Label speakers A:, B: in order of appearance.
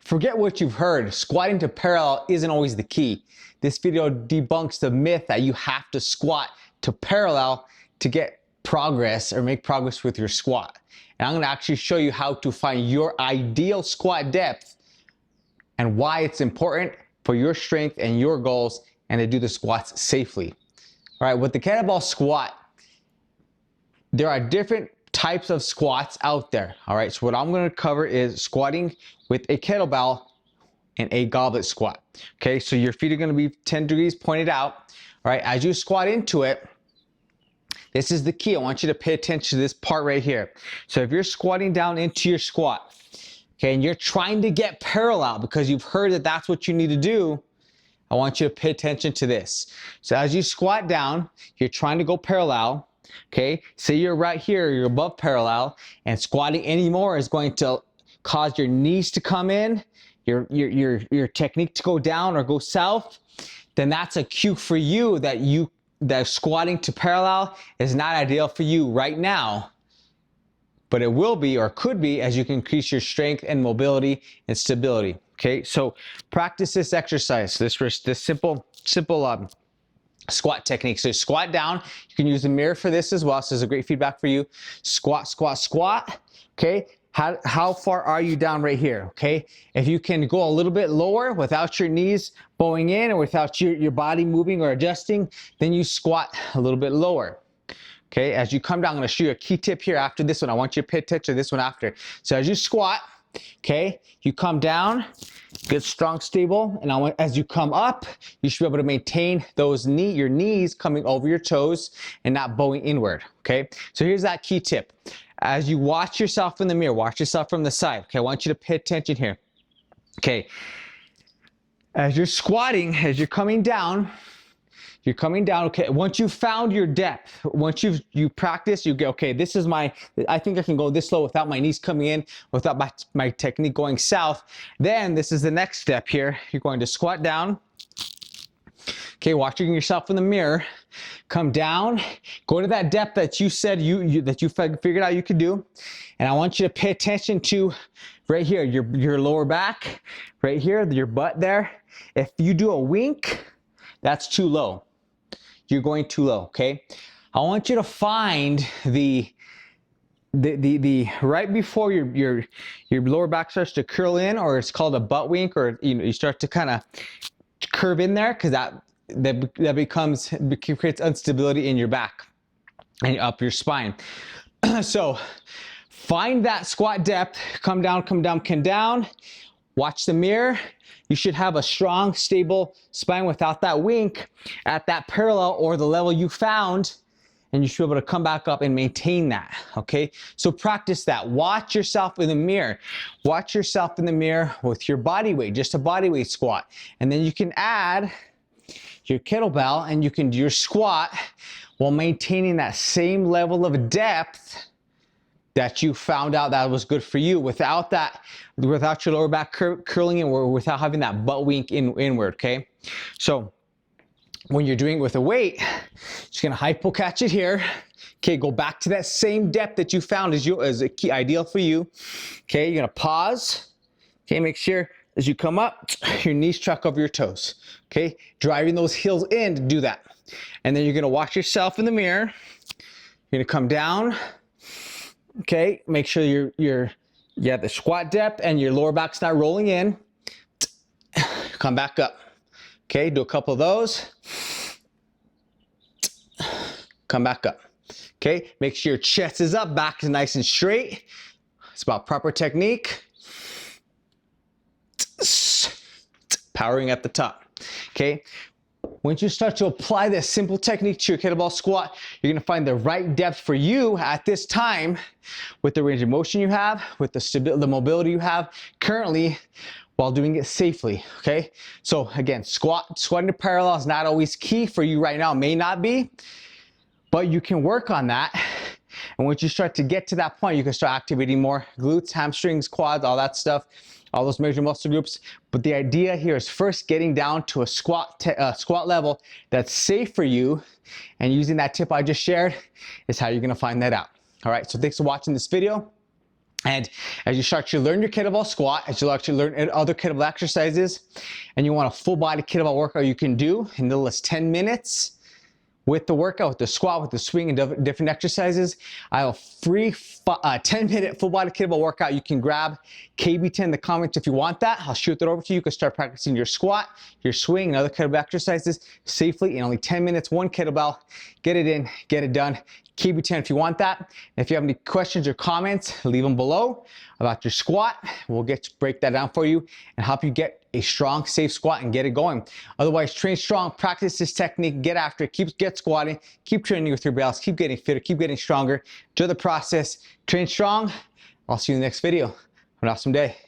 A: Forget what you've heard. Squatting to parallel isn't always the key. This video debunks the myth that you have to squat to parallel to get progress or make progress with your squat. And I'm going to actually show you how to find your ideal squat depth and why it's important for your strength and your goals and to do the squats safely. All right, with the kettlebell squat, there are different types of squats out there. All right, so what I'm going to cover is squatting with a kettlebell and a goblet squat. Okay, so your feet are going to be 10 degrees pointed out. All right, as you squat into it, this is the key. I want you to pay attention to this part right here. So if you're squatting down into your squat, okay, and you're trying to get parallel because you've heard that that's what you need to do, I want you to pay attention to this. So as you squat down, you're trying to go parallel. Okay, say you're right here, you're above parallel, and squatting anymore is going to cause your knees to come in, your technique to go down or go south. Then that's a cue for you that squatting to parallel is not ideal for you right now, but it will be or could be as you can increase your strength and mobility and stability. Okay, so practice this exercise, this simple squat technique. So squat down. You can use the mirror for this as well. So this is a great feedback for you. Squat, squat, squat. Okay. How far are you down right here? Okay. If you can go a little bit lower without your knees bowing in or without your body moving or adjusting, then you squat a little bit lower. Okay. As you come down, I'm going to show you a key tip here after this one. I want you to pay attention to this one after. So as you squat, okay, you come down, good, strong, stable, and as you come up, you should be able to maintain your knees coming over your toes and not bowing inward, okay? So here's that key tip. As you watch yourself in the mirror, watch yourself from the side, okay? I want you to pay attention here, okay? As you're squatting, as you're coming down, okay, once you've found your depth, once you practice, you go, okay, this is I think I can go this low without my knees coming in, without my technique going south. Then this is the next step here. You're going to squat down. Okay, watching yourself in the mirror, come down, go to that depth that you said that you figured out you could do. And I want you to pay attention to right here, your lower back, right here, your butt there. If you do a wink, that's too low. You're going too low, okay? I want you to find the right before your lower back starts to curl in, or it's called a butt wink, or you start to kind of curve in there, because that creates instability in your back and up your spine. So find that squat depth, come down, come down, come down. Watch the mirror. You should have a strong, stable spine without that wink at that parallel or the level you found, and you should be able to come back up and maintain that, okay? So practice that. Watch yourself in the mirror. Watch yourself in the mirror with your body weight, just a body weight squat. And then you can add your kettlebell and you can do your squat while maintaining that same level of depth that you found out that was good for you without your lower back curling in, or without having that butt wink inward, okay? So when you're doing it with a weight, just gonna hypo catch it here. Okay, go back to that same depth that you found as a key ideal for you. Okay, you're gonna pause. Okay, make sure as you come up, your knees track over your toes. Okay, driving those heels in to do that. And then you're gonna watch yourself in the mirror. You're gonna come down. Okay, make sure you have the squat depth and your lower back's not rolling in. Come back up. Okay, do a couple of those. Come back up. Okay, make sure your chest is up, back is nice and straight. It's about proper technique. Powering at the top. Okay, once you start to apply this simple technique to your kettlebell squat, you're gonna find the right depth for you at this time with the range of motion you have, with the mobility you have currently, while doing it safely, okay? So again, squatting to parallel is not always key for you right now, may not be, but you can work on that. And once you start to get to that point, you can start activating more glutes, hamstrings, quads, all that stuff, all those major muscle groups. But the idea here is first getting down to a squat level that's safe for you, and using that tip I just shared is how you're gonna find that out. All right, so thanks for watching this video. And as you start to learn your kettlebell squat, as you start to learn other kettlebell exercises, and you want a full body kettlebell workout you can do in little as 10 minutes, with the workout, with the squat, with the swing, and different exercises, I have a free 10-minute full body kettlebell workout. You can grab KB10 in the comments if you want that. I'll shoot that over to you. You can start practicing your squat, your swing, and other kettlebell exercises safely in only 10 minutes, one kettlebell. Get it in, get it done. KB10 if you want that. And if you have any questions or comments, leave them below about your squat. We'll break that down for you and help you get a strong, safe squat and get it going. Otherwise, train strong, practice this technique, get after it, get squatting, keep training with your bells, keep getting fitter, keep getting stronger. Enjoy the process, train strong. I'll see you in the next video. Have an awesome day.